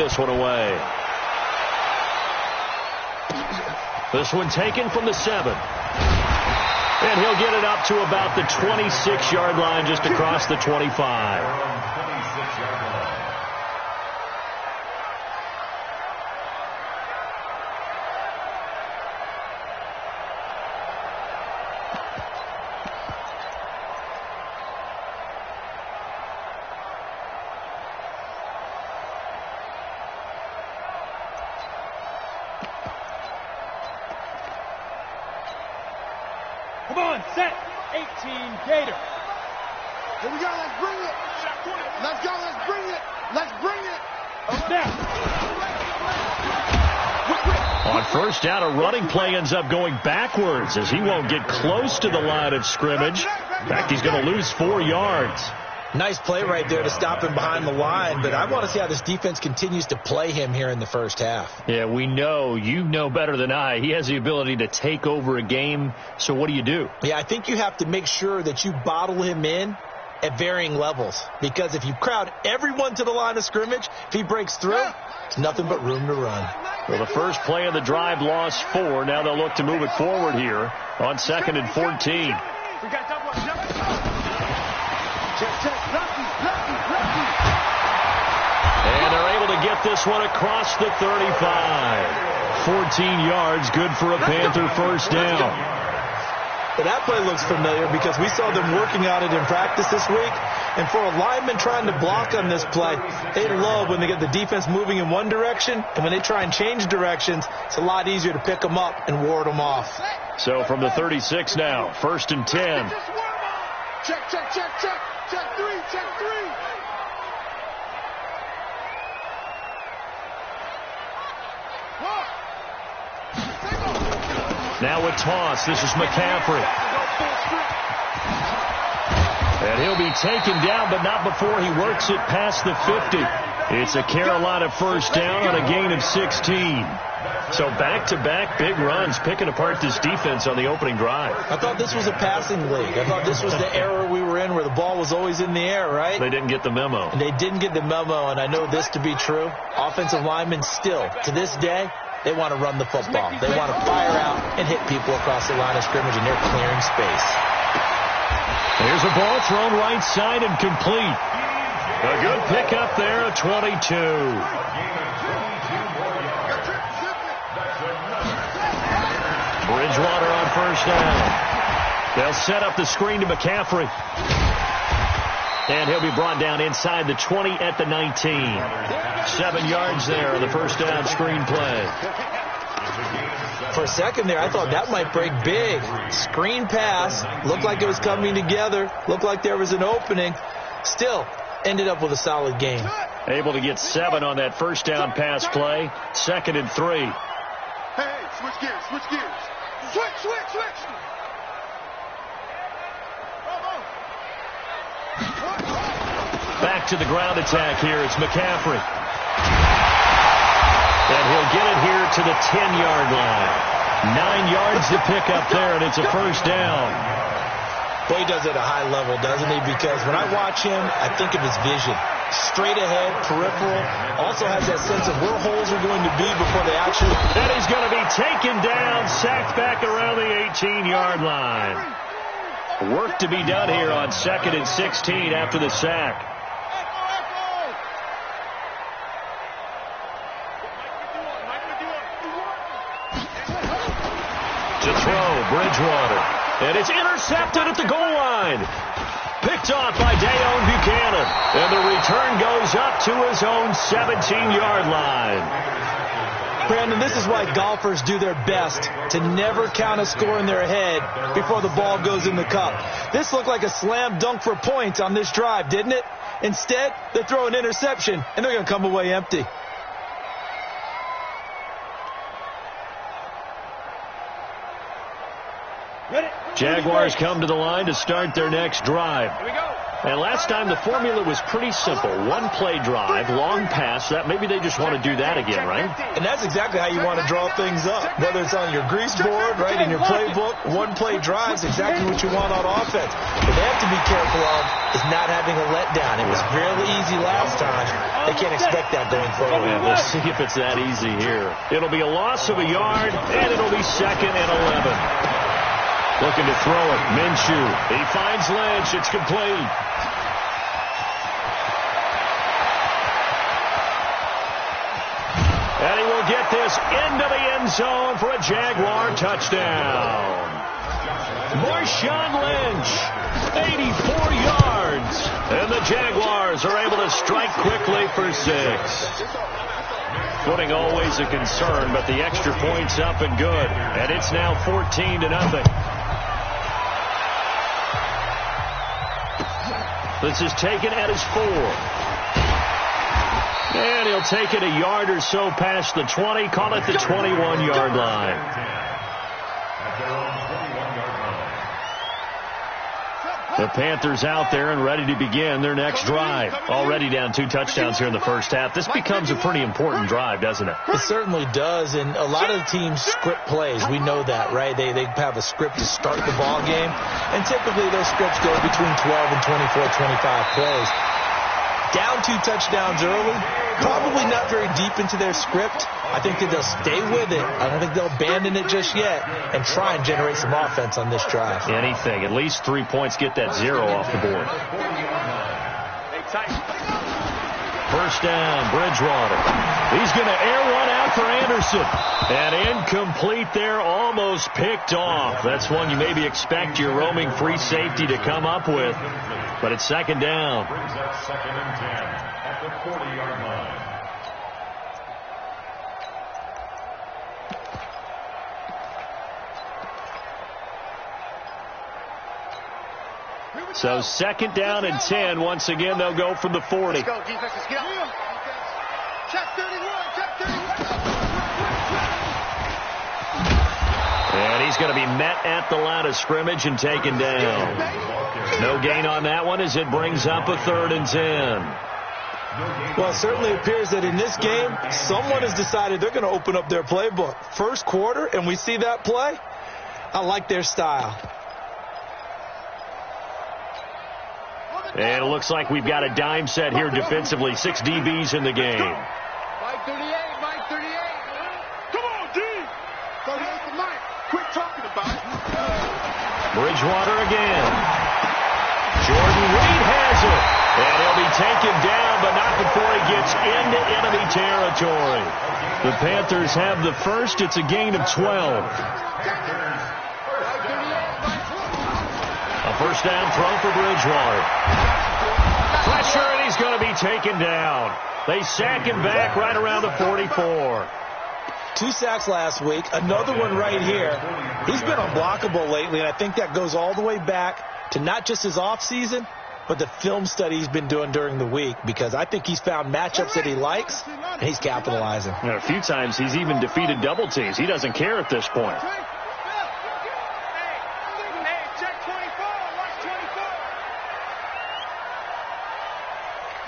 this one away. This one taken from the 7. And he'll get it up to about the 26-yard line, just across the 25. Come on, set. 18 Gator. Here we go. Let's bring it. Let's go. Let's bring it. Let's bring it. On first down, a running play ends up going backwards as he won't get close to the line of scrimmage. In fact, he's going to lose 4 yards. Nice play right there to stop him behind the line, but I want to see how this defense continues to play him here in the first half. Yeah, we know. You know better than I. He has the ability to take over a game, so what do you do? Yeah, I think you have to make sure that you bottle him in at varying levels, because if you crowd everyone to the line of scrimmage, if he breaks through, it's nothing but room to run. Well, the first play of the drive lost 4. Now they'll look to move it forward here on 2nd and 14. And they're able to get this one across the 35. 14 yards, good for a Panther first down. But that play looks familiar because we saw them working on it in practice this week. And for a lineman trying to block on this play, they love when they get the defense moving in one direction. And when they try and change directions, it's a lot easier to pick them up and ward them off. So from the 36 now, 1st and 10. Check, check, check, check. Check 3, check 3. Now a toss. This is McCaffrey. And he'll be taken down, but not before he works it past the 50. It's a Carolina first down on a gain of 16. So back-to-back big runs, picking apart this defense on the opening drive. I thought this was a passing league. I thought this was the era we were in where the ball was always in the air, right? They didn't get the memo. And they didn't get the memo, and I know this to be true. Offensive linemen still, to this day, they want to run the football. They want to fire out and hit people across the line of scrimmage, and they're clearing space. Here's a ball thrown right side and complete. A good pickup there, a 22. Bridgewater on first down. They'll set up the screen to McCaffrey. And he'll be brought down inside the 20 at the 19. 7 yards there on the first down screen play. For a second there, I thought that might break big. Screen pass. Looked like it was coming together. Looked like there was an opening. Still, ended up with a solid game. Able to get 7 on that first down pass play. 2nd and 3. Hey, switch gears, switch gears. Switch. Back to the ground attack here. It's McCaffrey. And he'll get it here to the 10-yard line. 9 yards to pick up there, and it's a first down. Boy, he does it at a high level, doesn't he? Because when I watch him, I think of his vision. Straight ahead, peripheral. Also has that sense of where holes are going to be before they actually... And he's going to be taken down, sacked back around the 18-yard line. Work to be done here on 2nd and 16 after the sack. To throw, Bridgewater. And it's intercepted at the goal line. Picked off by Dayon Buchanan. And the return goes up to his own 17-yard line. Brandon, this is why golfers do their best to never count a score in their head before the ball goes in the cup. This looked like a slam dunk for points on this drive, didn't it? Instead, they throw an interception, and they're going to come away empty. Jaguars come to the line to start their next drive. Here we go. And last time the formula was pretty simple. One play drive, long pass. That maybe they just want to do that again, right? And that's exactly how you want to draw things up. Whether it's on your grease board, right, in your playbook, one play drive is exactly what you want on offense. What they have to be careful of is not having a letdown. It was fairly easy last time. They can't expect that going forward. Yeah, we'll see if it's that easy here. It'll be a loss of a yard, and it'll be 2nd and 11. Looking to throw it. Minshew. He finds Lynch. It's complete. And he will get this into the end zone for a Jaguar touchdown. Marshawn Lynch, 84 yards. And the Jaguars are able to strike quickly for 6. Footing always a concern, but the extra point's up and good. And it's now 14-0. This is taken at his 4. And he'll take it a yard or so past the 20. Call it the 21-yard line. The Panthers out there and ready to begin their next drive. Already down 2 touchdowns here in the first half. This becomes a pretty important drive, doesn't it? It certainly does, and a lot of the teams script plays. We know that, right? They have a script to start the ball game, and typically those scripts go between 12 and 24, 25 plays. Down 2 touchdowns early, probably not very deep into their script. I think that they'll stay with it. I don't think they'll abandon it just yet and try and generate some offense on this drive. Anything. At least 3 points, get that 0 off the board. First down, Bridgewater. He's going to air one out for Anderson. And incomplete there, almost picked off. That's one you maybe expect your roaming free safety to come up with. But it's 2nd down. Brings up 2nd and 10 at the 40-yard line. So 2nd down and 10. Once again, they'll go from the 40. Let's go, defense. Let's get out. Check 31. Check 31. And he's going to be met at the line of scrimmage and taken down. No gain on that one as it brings up a 3rd and 10. Well, it certainly appears that in this game, someone has decided they're going to open up their playbook. First quarter, and we see that play. I like their style. And it looks like we've got a dime set here defensively. 6 DBs in the game. Mike 38, Mike 38. Come on, D. 38 for Mike. Quit talking about it. Bridgewater again. Jordan Reed has it. And he'll be taken down, but not before he gets into enemy territory. The Panthers have the first. It's a gain of 12. A first down throw for Bridgewater. Pressure, and he's going to be taken down. They sack him back right around the 44. 2 sacks last week, another one right here. He's been unblockable lately, and I think that goes all the way back to not just his offseason, but the film study he's been doing during the week, because I think he's found matchups that he likes, and he's capitalizing. And a few times he's even defeated double teams. He doesn't care at this point.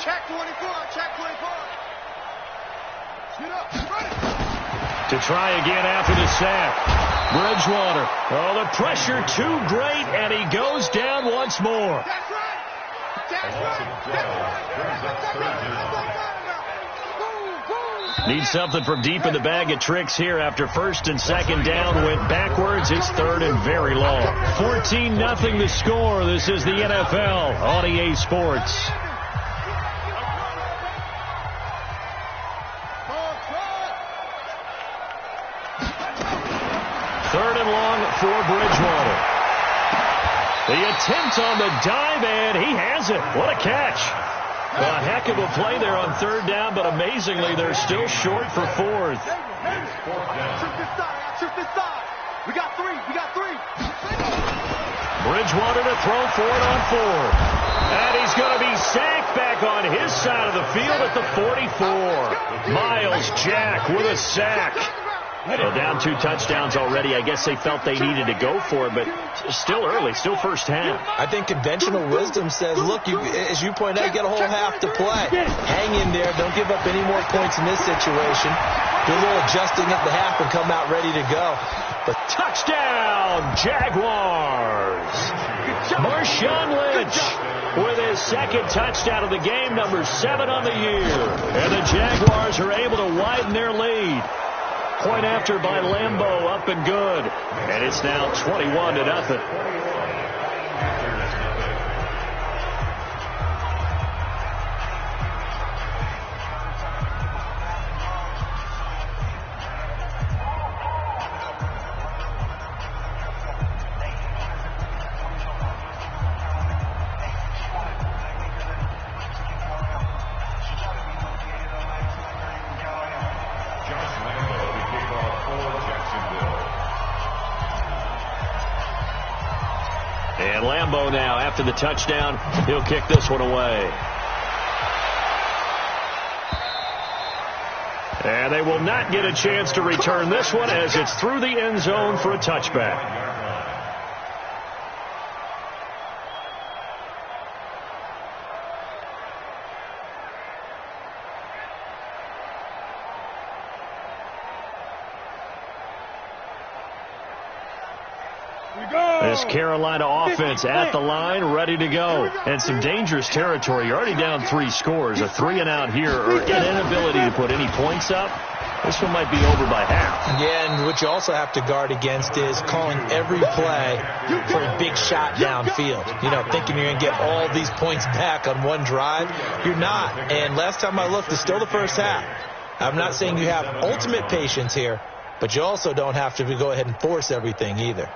Check 24. Check 24. Get up. To try again after the sack. Bridgewater. Oh, the pressure too great, and he goes down once more. That's right. That's right. Needs something from deep in the bag of tricks here after 1st and 2nd down went backwards. It's 3rd and very long. 14-0 the score. This is the NFL on EA Sports. 3rd and long for Bridgewater. The attempt on the dive, and he has it. What a catch. A heck of a play there on 3rd down, but amazingly, they're still short for 4th. We got 3. We got 3. Bridgewater to throw for it on 4th. And he's going to be sacked back on his side of the field at the 44. Miles Jack with a sack. Well, down 2 touchdowns already. I guess they felt they needed to go for it, but still early, still first half. I think conventional wisdom says, look, as you point out, you got a whole half to play. Hang in there. Don't give up any more points in this situation. Do a little adjusting at the half and come out ready to go. But touchdown, Jaguars! Marshawn Lynch with his second touchdown of the game, number 7 on the year. And the Jaguars are able to widen their lead. Point after by Lambeau, up and good. And it's now 21-0. And Lambeau now, after the touchdown, he'll kick this one away. And they will not get a chance to return this one as it's through the end zone for a touchback. This Carolina offense at the line, ready to go. And some dangerous territory. You're already down 3 scores. A 3-and-out here, or an inability to put any points up. This one might be over by half. Yeah, and what you also have to guard against is calling every play for a big shot downfield. You know, thinking you're going to get all these points back on one drive. You're not. And last time I looked, it's still the first half. I'm not saying you have ultimate patience here, but you also don't have to go ahead and force everything either.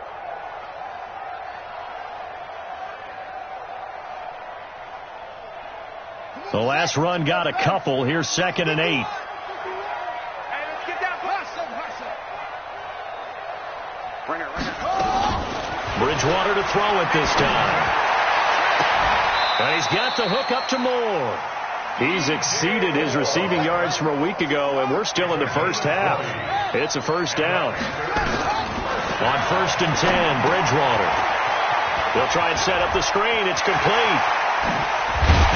The last run got a couple. Here's 2nd and 8. Bridgewater to throw it this time. And he's got the hook up to Moore. He's exceeded his receiving yards from a week ago, and we're still in the first half. It's a first down. On 1st and 10, Bridgewater. They'll try and set up the screen. It's complete.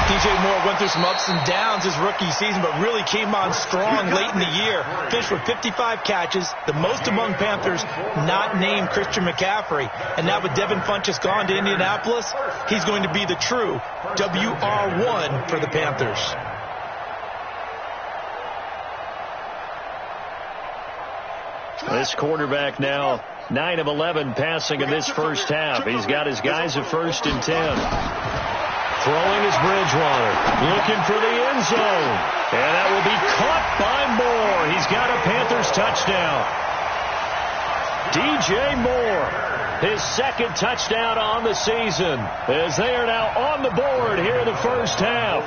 DJ Moore went through some ups and downs his rookie season, but really came on strong late in the year. Finished with 55 catches, the most among Panthers not named Christian McCaffrey. And now with Devin Funchess gone to Indianapolis, he's going to be the true WR1 for the Panthers. This quarterback now 9 of 11 passing in this first half. He's got his guys at 1st and 10. Throwing is Bridgewater, looking for the end zone. And that will be caught by Moore. He's got a Panthers touchdown. DJ Moore, his 2nd touchdown on the season, as they are now on the board here in the first half.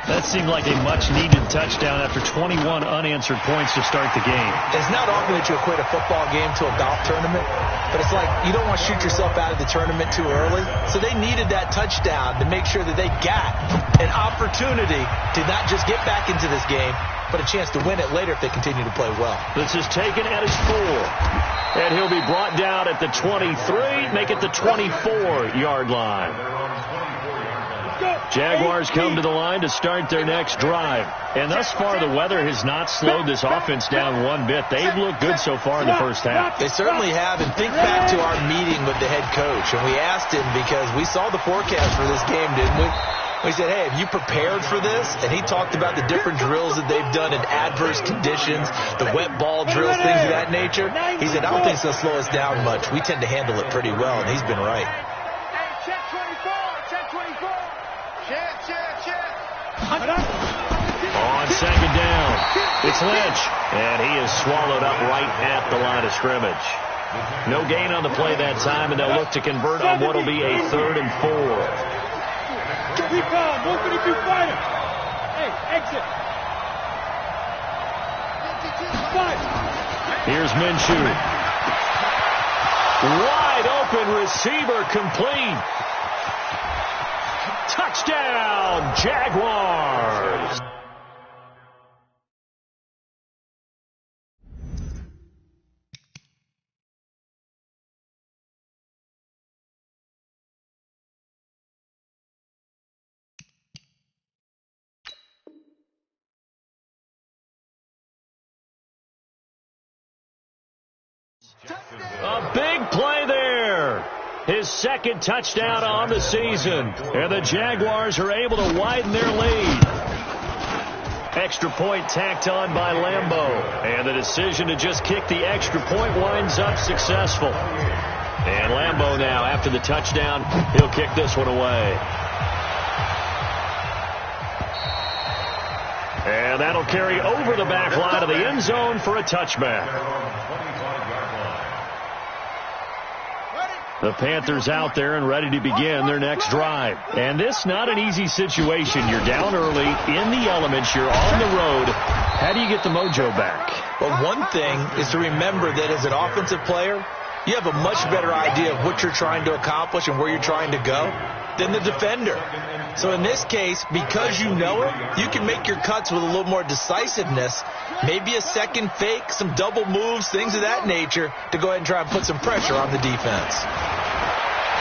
That seemed like a much-needed touchdown after 21 unanswered points to start the game. It's not often that you equate a football game to a golf tournament, but it's like you don't want to shoot yourself out of the tournament too early. So they needed that touchdown to make sure that they got an opportunity to not just get back into this game, but a chance to win it later if they continue to play well. This is taken at his 4. And he'll be brought down at the 23, make it the 24-yard line. Jaguars come to the line to start their next drive. And thus far, the weather has not slowed this offense down one bit. They've looked good so far in the first half. They certainly have. And think back to our meeting with the head coach. And we asked him, because we saw the forecast for this game, didn't we? We said, hey, have you prepared for this? And he talked about the different drills that they've done in adverse conditions, the wet ball drills, things of that nature. He said, I don't think it's going to slow us down much. We tend to handle it pretty well, and he's been right. On 2nd down, it's Lynch, and he is swallowed up right at the line of scrimmage. No gain on the play that time, and they'll look to convert on what will be a 3rd and 4. Hey, exit. Here's Minshew. Wide open receiver, complete. Touchdown, Jaguars. big play there. His second touchdown on the season. And the Jaguars are able to widen their lead. Extra point tacked on by Lambeau. And the decision to just kick the extra point winds up successful. And Lambeau now, after the touchdown, he'll kick this one away. And that'll carry over the back line of the end zone for a touchback. The Panthers out there and ready to begin their next drive. And this not an easy situation. You're down early, in the elements, you're on the road. How do you get the mojo back? Well, one thing is to remember that as an offensive player, you have a much better idea of what you're trying to accomplish and where you're trying to go than the defender. So in this case, because you know it, you can make your cuts with a little more decisiveness, maybe a second fake, some double moves, things of that nature, to go ahead and try and put some pressure on the defense.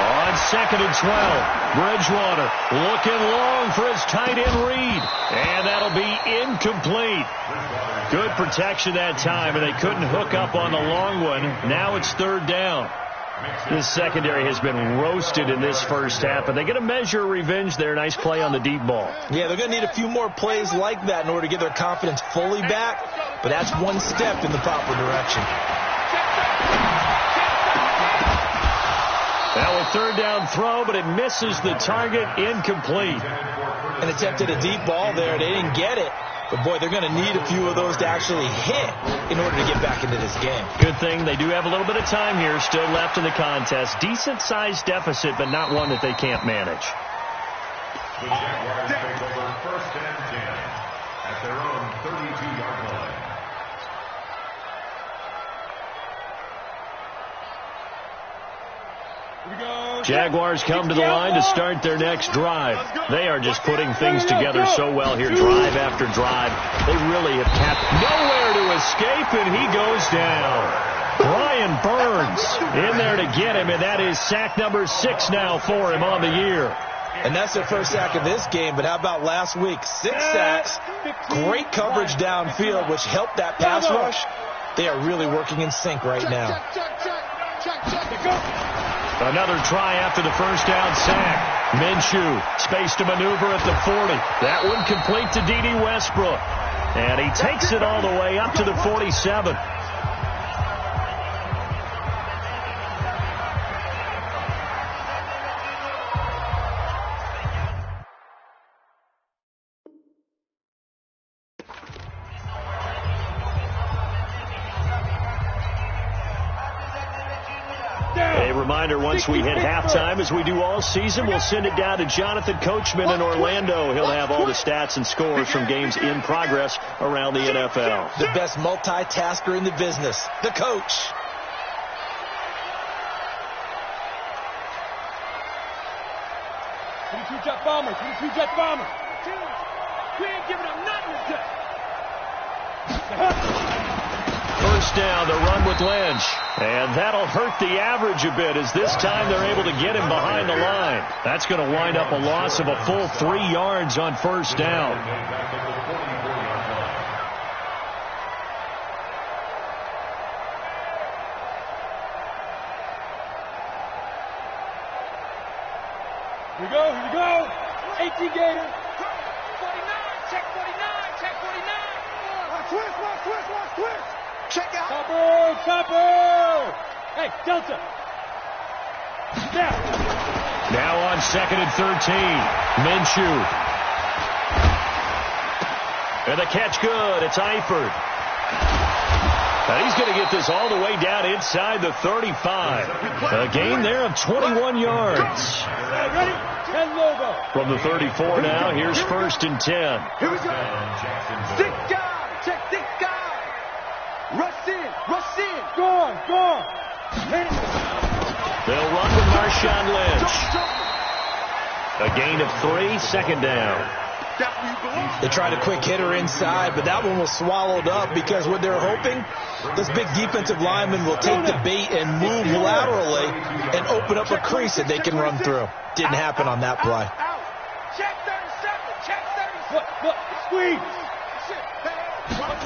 On 2nd and 12, Bridgewater looking long for his tight end read. And that'll be incomplete. Good protection that time, and they couldn't hook up on the long one. Now it's 3rd down. This secondary has been roasted in this first half, but they're going to measure revenge there. Nice play on the deep ball. Yeah, they're going to need a few more plays like that in order to get their confidence fully back, but that's one step in the proper direction. Now a 3rd down throw, but it misses the target, incomplete. An attempt at a deep ball there. They didn't get it. But, boy, they're going to need a few of those to actually hit in order to get back into this game. Good thing they do have a little bit of time here still left in the contest. Decent-sized deficit, but not one that they can't manage. The Jaguars take over 1st and 10 at their own 32-yard line. Jaguars come to the line to start their next drive. They are just putting things together so well here, drive after drive. They really have kept nowhere to escape, and he goes down. Brian Burns in there to get him, and that is sack number 6 now for him on the year. And that's their first sack of this game, but how about last week? 6 sacks, great coverage downfield, which helped that pass rush. They are really working in sync right now. Another try after the first down sack. Minshew, space to maneuver at the 40. That one complete to D.D. Westbrook. And he takes it all the way up to the 47. A reminder, once we hit halftime, as we do all season, we'll send it down to Jonathan Coachman in Orlando. He'll have all the stats and scores from games in progress around the NFL. The best multitasker in the business, the coach. Jet bomber, 22 jet bomber. We ain't giving up nothing today. First down, the run with Lynch. And that'll hurt the average a bit, as this time they're able to get him behind the line. That's going to wind up a loss of a full 3 yards on first down. Here we go, here we go. 18 Gator. 49, check 49, check 49. Twist. Check out. Copper. Hey, Delta. Now on 2nd and 13. Minshew. And the catch good. It's Eifert. And he's going to get this all the way down inside the 35. A gain there of 21 yards. Ready? 10 Lobo. From the 34 now, here's 1st and 10. Here we go. Stick guy. Check stick guy. Rush in. Gone. They'll run with Marshawn Lynch. A gain of 3, 2nd down. They tried a quick hitter inside, but that one was swallowed up because what they're hoping, this big defensive lineman will take the bait and move laterally and open up a crease that they can run through. Didn't happen on that play. Check 37. Look, squeeze.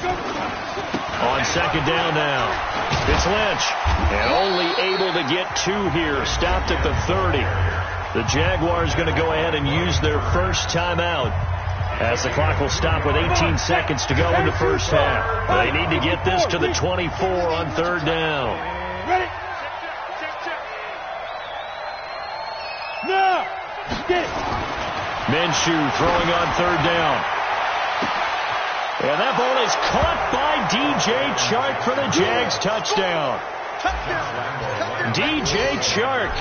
On second down now, it's Lynch. And only able to get 2 here. Stopped at the 30. The Jaguars going to go ahead and use their first timeout, as the clock will stop with 18 seconds to go in the first half. They need to get this to the 24 on third down. Ready? Now! Get it! Minshew throwing on third down. And that ball is caught by DJ Chark for the Jags touchdown. DJ Chark,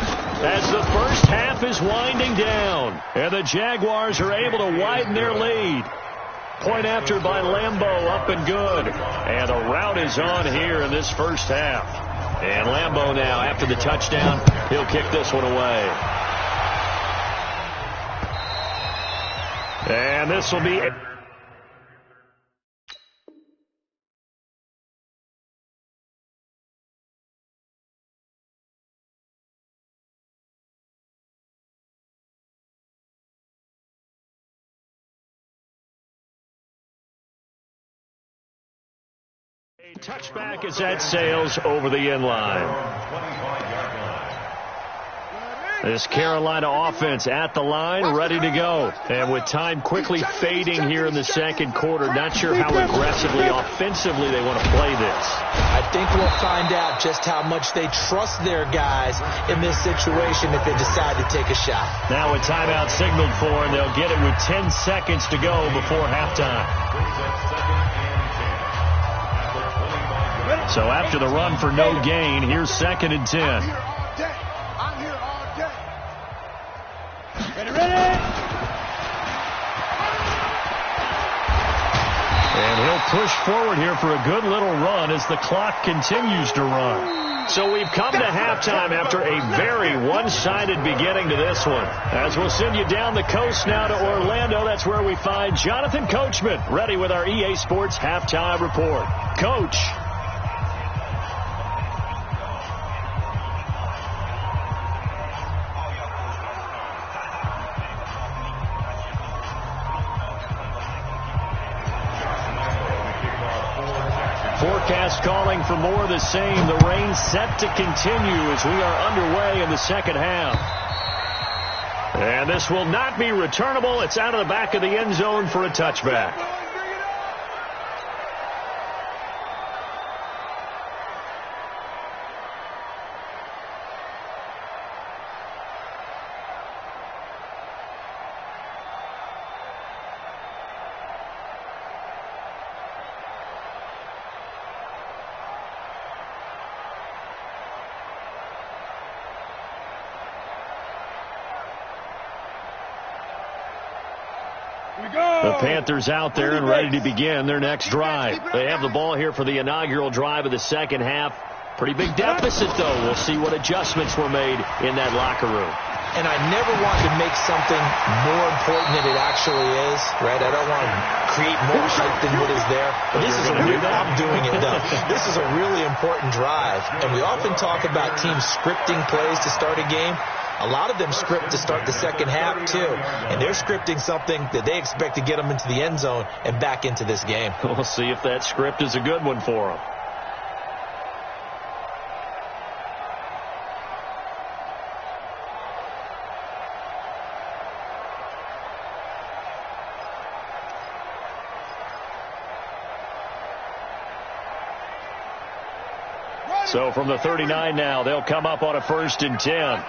as the first half is winding down. And the Jaguars are able to widen their lead. Point after by Lambeau, up and good. And the route is on here in this first half. And Lambeau now, after the touchdown, he'll kick this one away. And this will be... A touchback is at Sales over the end line. This Carolina offense at the line, ready to go. And with time quickly fading here in the second quarter, not sure how aggressively, offensively they want to play this. I think we'll find out just how much they trust their guys in this situation if they decide to take a shot. Now with timeout signaled for, and they'll get it with 10 seconds to go before halftime. So after the run for no gain, here's 2nd and 10. I'm here all day. Ready, ready! And he'll push forward here for a good little run as the clock continues to run. So we've come to halftime after a very one-sided beginning to this one. As we'll send you down the coast now to Orlando, that's where we find Jonathan Coachman, ready with our EA Sports Halftime Report. Coach. Forecast calling for more of the same. The rain set to continue as we are underway in the second half. And this will not be returnable. It's out of the back of the end zone for a touchback. The Panthers out there and ready to begin their next drive. They have the ball here for the inaugural drive of the second half. Pretty big deficit, though. We'll see what adjustments were made in that locker room. And I never want to make something more important than it actually is, right? I don't want to create more hype than what is there. But this is I'm doing it, though. This is a really important drive. And we often talk about teams scripting plays to start a game. A lot of them script to start the second half, too. And they're scripting something that they expect to get them into the end zone and back into this game. We'll see if that script is a good one for them. So from the 39 now, they'll come up on a 1st and 10.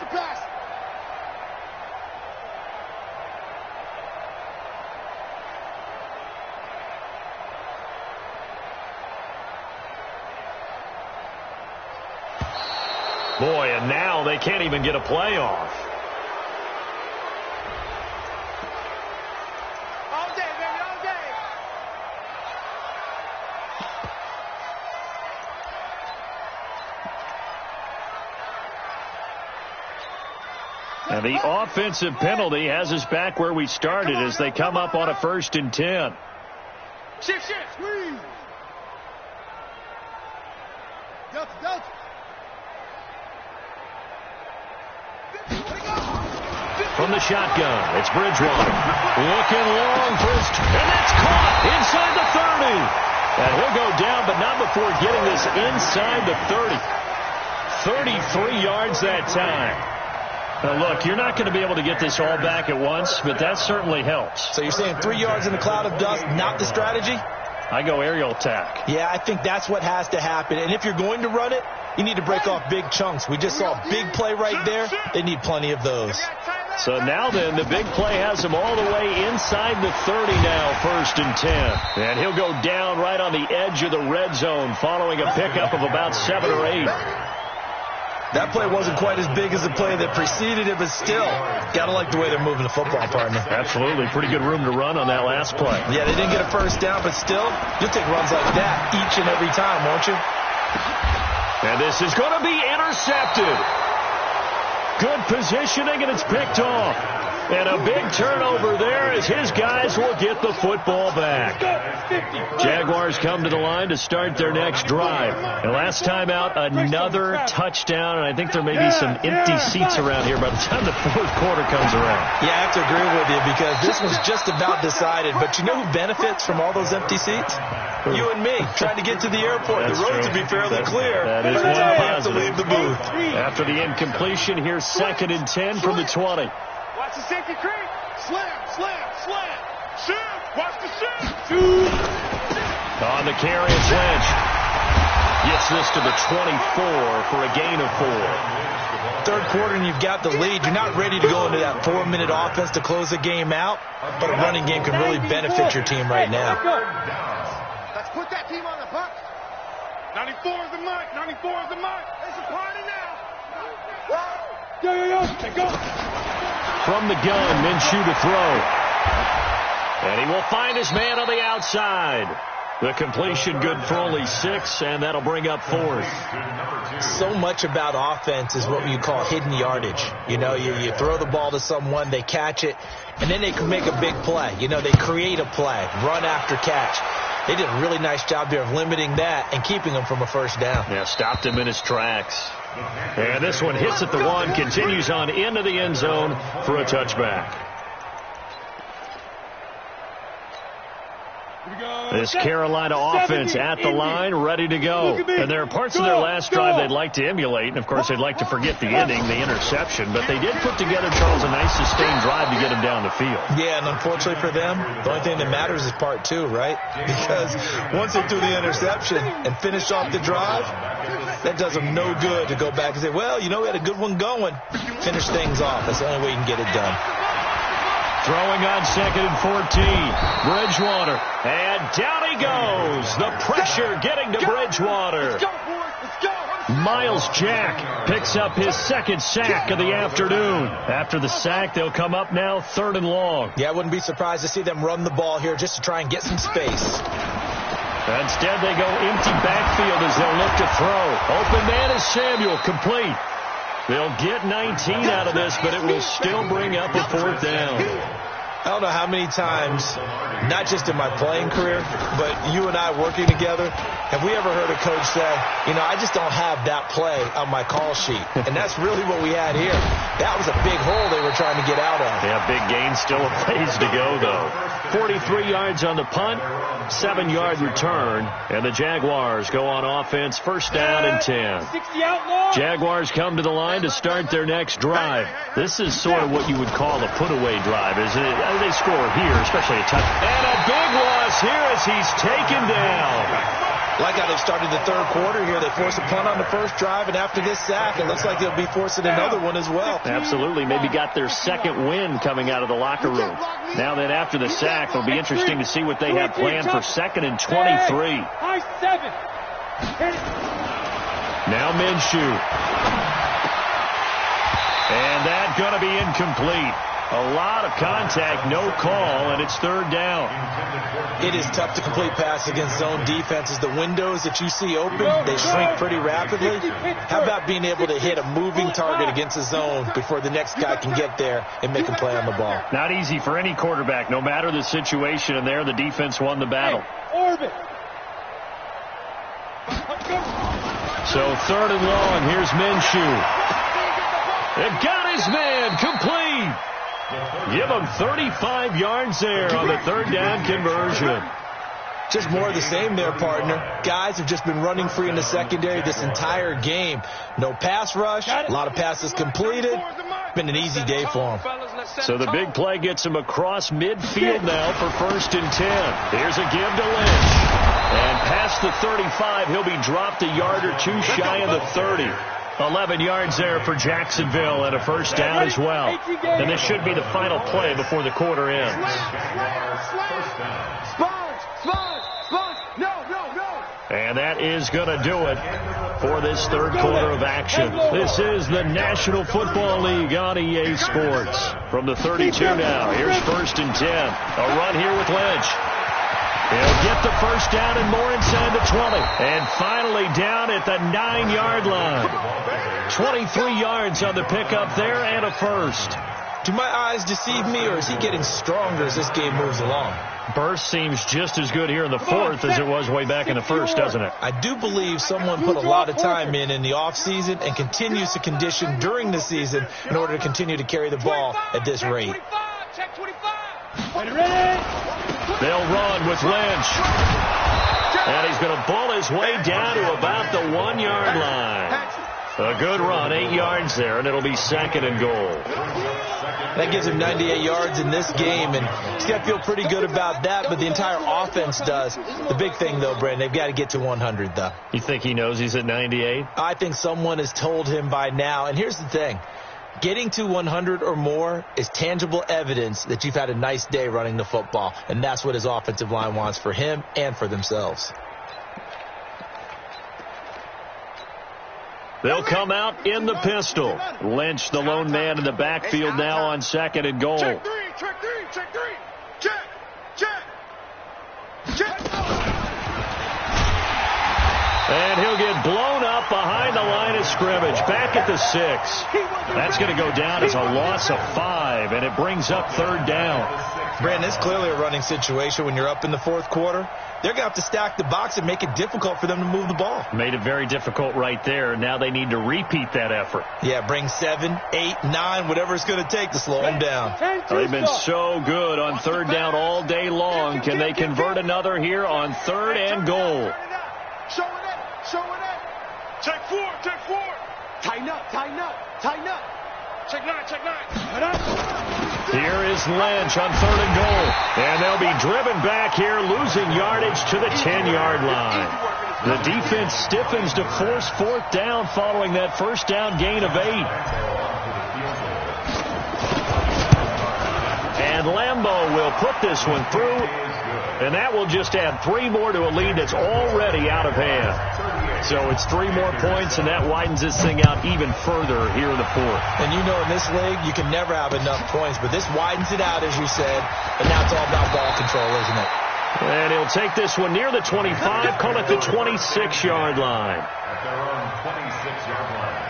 Boy, and now they can't even get a play off. All day, baby, all day. And the offensive penalty has us back where we started as they come up on a 1st and 10. Shift, squeeze. Delta. From the shotgun, it's Bridgewater. Looking long, first, and that's caught inside the 30. And he'll go down, but not before getting this inside the 30. 33 yards that time. Now, look, you're not going to be able to get this all back at once, but that certainly helps. So you're saying 3 yards in a cloud of dust, not the strategy? I go aerial attack. Yeah, I think that's what has to happen. And if you're going to run it, you need to break off big chunks. We just saw a big play right there. They need plenty of those. So now then, the big play has him all the way inside the 30 now, 1st and 10. And he'll go down right on the edge of the red zone following a pickup of about 7 or 8. That play wasn't quite as big as the play that preceded it, but still, got to like the way they're moving the football, partner. Absolutely. Pretty good room to run on that last play. Yeah, they didn't get a first down, but still, you'll take runs like that each and every time, won't you? And this is going to be intercepted. Good positioning, and it's picked off. And a big turnover there as his guys will get the football back. Jaguars come to the line to start their next drive. And last time out, another touchdown, and I think there may be some empty seats around here by the time the 4th quarter comes around. Yeah, I have to agree with you because this was just about decided. But you know who benefits from all those empty seats? You and me, trying to get to the airport. That's the roads true. will be fairly clear. That is by the one time we have to positive. leave the booth. After the incompletion, here's 2nd and 10 from the 20. Watch the safety creep. Slam, slam, slam. Shoot. Watch the shoot. On the carry, it's Lynch. Gets this to the 24 for a gain of 4. 3rd quarter and you've got the lead. You're not ready to go into that 4-minute offense to close the game out, but a running game can really benefit your team right now. Let's put that team on the buck. 94 is the mark. 94 is the mark. It's a party now. Yo. Go. From the gun, Minshew to throw. And he will find his man on the outside. The completion good for only 6, and that'll bring up 4th. So much about offense is what you call hidden yardage. You know, you throw the ball to someone, they catch it, and then they can make a big play. You know, they create a play, run after catch. They did a really nice job there of limiting that and keeping him from a first down. Yeah, stopped him in his tracks. And this one hits at the 1, continues on into the end zone for a touchback. This Carolina offense at the line, ready to go. And there are parts of their last drive they'd like to emulate. And, of course, they'd like to forget the ending, the interception. But they did put together, Charles, a nice sustained drive to get them down the field. Yeah, and unfortunately for them, the only thing that matters is part 2, right? Because once they threw the interception and finished off the drive, that does them no good to go back and say, well, you know, we had a good one going. Finish things off. That's the only way you can get it done. Throwing on 2nd and 14. Bridgewater. And down he goes. The pressure getting to Bridgewater. Let's go, boys. Let's go. Miles Jack picks up his 2nd sack of the afternoon. After the sack, they'll come up now 3rd and long. Yeah, I wouldn't be surprised to see them run the ball here just to try and get some space. Instead, they go empty backfield as they'll look to throw. Open man is Samuel, complete. They'll get 19 out of this, but it will still bring up a 4th down. I don't know how many times, not just in my playing career, but you and I working together, have we ever heard a coach say, you know, I just don't have that play on my call sheet. And that's really what we had here. That was a big hole they were trying to get out of. Yeah, big gain, still a ways to go, though. 43 yards on the punt, 7-yard return, and the Jaguars go on offense, 1st down and 10. 60 outlaw. Jaguars come to the line to start their next drive. This is sort of what you would call a put-away drive, isn't it? They score here, especially a touch. And a big loss here as he's taken down. Like how they started the 3rd quarter here. They forced a punt on the first drive, and after this sack, it looks like they'll be forcing another one as well. Absolutely. Maybe got their 2nd win coming out of the locker room. Now then, after the sack, it'll be interesting to see what they have planned for 2nd and 23. High 7. Now Minshew. And that's going to be incomplete. A lot of contact, no call, and it's 3rd down. It is tough to complete pass against zone defenses. The windows that you see open, they shrink pretty rapidly. How about being able to hit a moving target against a zone before the next guy can get there and make a play on the ball? Not easy for any quarterback, no matter the situation, and there the defense won the battle. Orbit. So 3rd and long, here's Minshew. They've got his man, complete. Give him 35 yards there on the 3rd down conversion. Just more of the same there, partner. Guys have just been running free in the secondary this entire game. No pass rush, a lot of passes completed. Been an easy day for him. So the big play gets him across midfield now for 1st and 10. Here's a give to Lynch. And past the 35, he'll be dropped a yard or two shy of the 30. 11 yards there for Jacksonville and a 1st down as well. And this should be the final play before the quarter ends. And that is going to do it for this 3rd quarter of action. This is the National Football League on EA Sports. From the 32 now, here's 1st and 10. A run here with Lynch. He'll get the 1st down and more inside the 20. And finally down at the 9-yard line. 23 yards on the pickup there and a 1st. Do my eyes deceive me, or is he getting stronger as this game moves along? Burst seems just as good here in the 4th as it was way back in the 1st, doesn't it? I do believe someone put a lot of time in the offseason and continues to condition during the season in order to continue to carry the ball at this rate. They'll run with Lynch. And he's going to bull his way down to about the 1-yard line. A good run, 8 yards there, and it'll be 2nd and goal. That gives him 98 yards in this game, and he's got to feel pretty good about that, but the entire offense does. The big thing, though, Brandon, they've got to get to 100, though. You think he knows he's at 98? I think someone has told him by now, and here's the thing. Getting to 100 or more is tangible evidence that you've had a nice day running the football, and that's what his offensive line wants for him and for themselves. They'll come out in the pistol. Lynch, the lone man in the backfield now on 2nd and goal. Check 3, check 3, check 3. Check. And he'll get blown up behind the line of scrimmage. Back at the 6. That's going to go down as a loss of 5, and it brings up 3rd down. Brandon, it's clearly a running situation when you're up in the 4th quarter. They're going to have to stack the box and make it difficult for them to move the ball. Made it very difficult right there. Now they need to repeat that effort. Yeah, bring 7, 8, 9, whatever it's going to take to slow them down. They've been so good on 3rd down all day long. Can they convert another here on 3rd and goal? Show it. Check 4. Tighten up. Check 9. Here is Lynch on 3rd and goal. And they'll be driven back here, losing yardage to the 10-yard line. The defense stiffens to force 4th down following that 1st down gain of 8. And Lambeau will put this one through, and that will just add 3 more to a lead that's already out of hand. So it's 3 more points, and that widens this thing out even further here in the 4th. And you know in this league, you can never have enough points, but this widens it out, as you said, and now it's all about ball control, isn't it? And he'll take this one near the 25, call it the 26-yard line. At their own 26-yard line.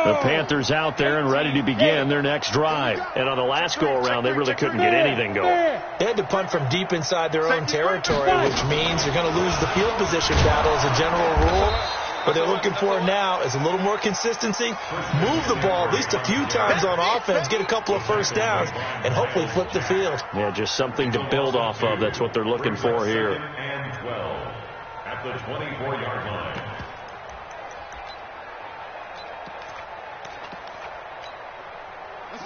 The Panthers out there and ready to begin their next drive. And on the last go-around, they really couldn't get anything going. They had to punt from deep inside their own territory, which means you're going to lose the field position battle as a general rule. What they're looking for now is a little more consistency, move the ball at least a few times on offense, get a couple of 1st downs, and hopefully flip the field. Yeah, just something to build off of. That's what they're looking for here. And 12 at the 24-yard line.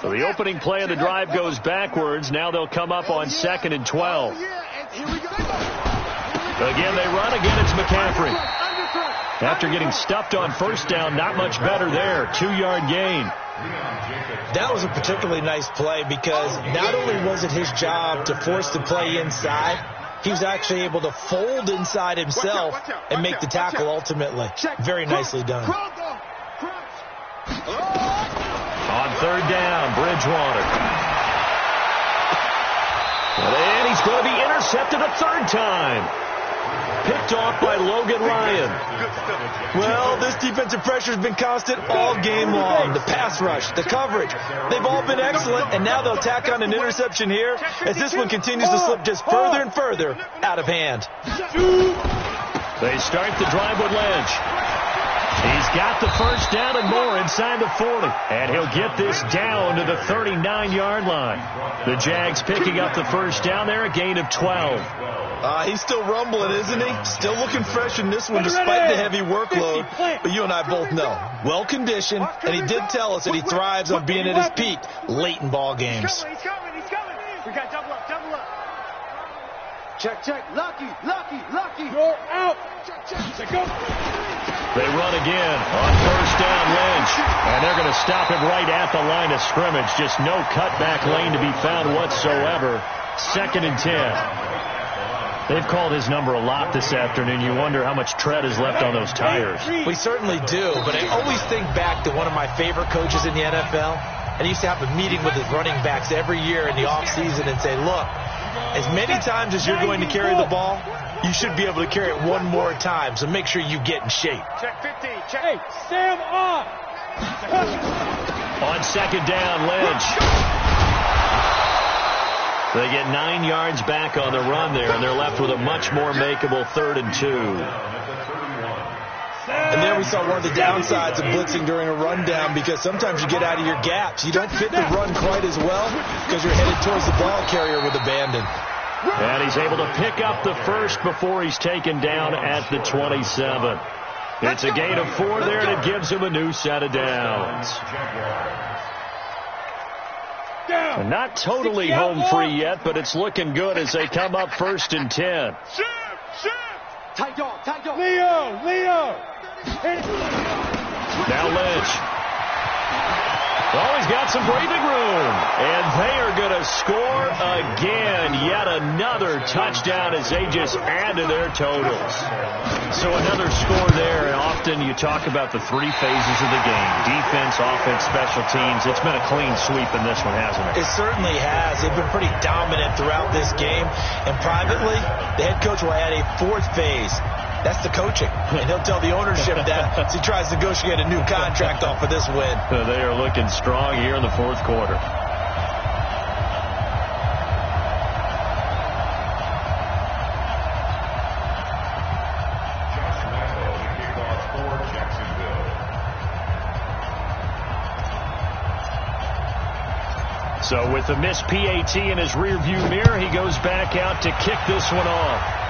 So the opening play of the drive goes backwards. Now they'll come up on 2nd and 12. Again, they run. Again, it's McCaffrey. After getting stuffed on 1st down, not much better there. 2-yard gain. That was a particularly nice play because not only was it his job to force the play inside, he was actually able to fold inside himself and make the tackle ultimately. Very nicely done. On 3rd down, Bridgewater. And he's going to be intercepted a 3rd time. Picked off by Logan Ryan. Well, this defensive pressure has been constant all game long. The pass rush, the coverage, they've all been excellent, and now they'll tack on an interception here as this one continues to slip just further and further out of hand. They start the drive with Lynch. He's got the first down and more inside the 40. And he'll get this down to the 39-yard line. The Jags picking up the first down there, a gain of 12. He's still rumbling, isn't he? Still looking fresh in this one despite the heavy workload. But you and I both know, well-conditioned, and he did tell us that he thrives on being at his peak late in ball games. He's coming. We got double up. Check. Lucky. You're out. Check. Go. They run again on first down, Lynch. And they're going to stop him right at the line of scrimmage. Just no cutback lane to be found whatsoever. 2nd and 10. They've called his number a lot this afternoon. You wonder how much tread is left on those tires. We certainly do, but I always think back to one of my favorite coaches in the NFL. And he used to have a meeting with his running backs every year in the offseason and say, look, as many times as you're going to carry the ball, you should be able to carry it one more time, so make sure you get in shape. Check 15. Hey, Sam on. On 2nd down, Lynch. They get 9 yards back on the run there, and they're left with a much more makeable 3rd and 2. And there we saw one of the downsides of blitzing during a rundown, because sometimes you get out of your gaps. You don't fit the run quite as well because you're headed towards the ball carrier with abandon. And he's able to pick up the first before he's taken down at the 27. It's a gain of 4 there, and it gives him a new set of downs. And not totally home free yet, but it's looking good as they come up 1st and 10. Tight dog. Leo. Now Lynch. Oh, he's got some breathing room. And they are going to score again. Yet another touchdown as they just add to their totals. So another score there. And often you talk about the 3 phases of the game. Defense, offense, special teams. It's been a clean sweep in this one, hasn't it? It certainly has. They've been pretty dominant throughout this game. And privately, the head coach will add a 4th phase. That's the coaching. And he'll tell the ownership that as he tries to negotiate a new contract off of this win. They are looking strong here in the 4th quarter. So with the missed PAT in his rearview mirror, he goes back out to kick this one off.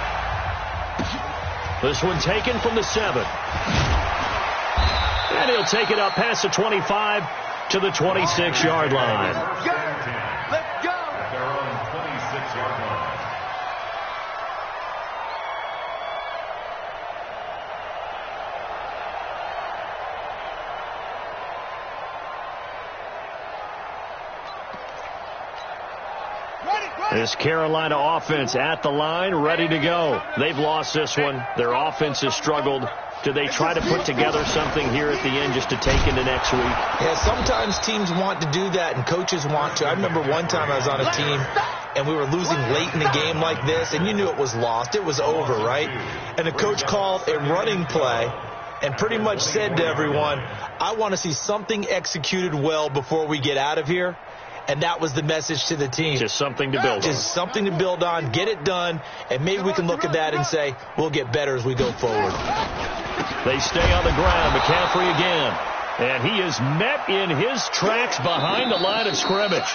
This one taken from the 7. And he'll take it up past the 25 to the 26-yard line. Let's go. At their own 26-yard line. This Carolina offense at the line, ready to go. They've lost this one. Their offense has struggled. Do they try to put together something here at the end just to take into next week? Yeah, sometimes teams want to do that and coaches want to. I remember one time I was on a team and we were losing late in the game like this, and you knew it was lost. It was over, right? And the coach called a running play and pretty much said to everyone, I want to see something executed well before we get out of here. And that was the message to the team. Just something to build on. Just something to build on, get it done, and maybe we can look at that and say, we'll get better as we go forward. They stay on the ground. McCaffrey again. And he is met in his tracks behind the line of scrimmage.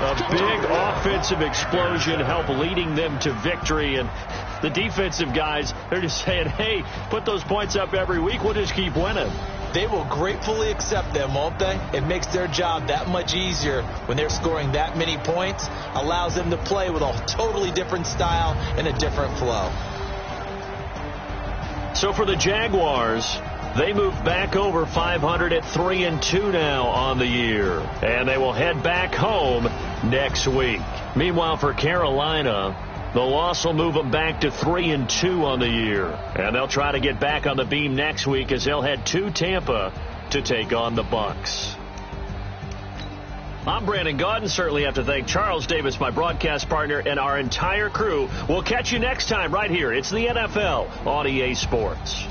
A big offensive explosion helped leading them to victory. And the defensive guys, they're just saying, hey, put those points up every week. We'll just keep winning. They will gratefully accept them, won't they? It makes their job that much easier when they're scoring that many points. Allows them to play with a totally different style and a different flow. So for the Jaguars, they move back over 500 at 3-2 now on the year. And they will head back home next week. Meanwhile, for Carolina, the loss will move them back to 3-2 on the year. And they'll try to get back on the beam next week as they'll head to Tampa to take on the Bucs. I'm Brandon Gaudin. Certainly have to thank Charles Davis, my broadcast partner, and our entire crew. We'll catch you next time right here. It's the NFL on EA Sports.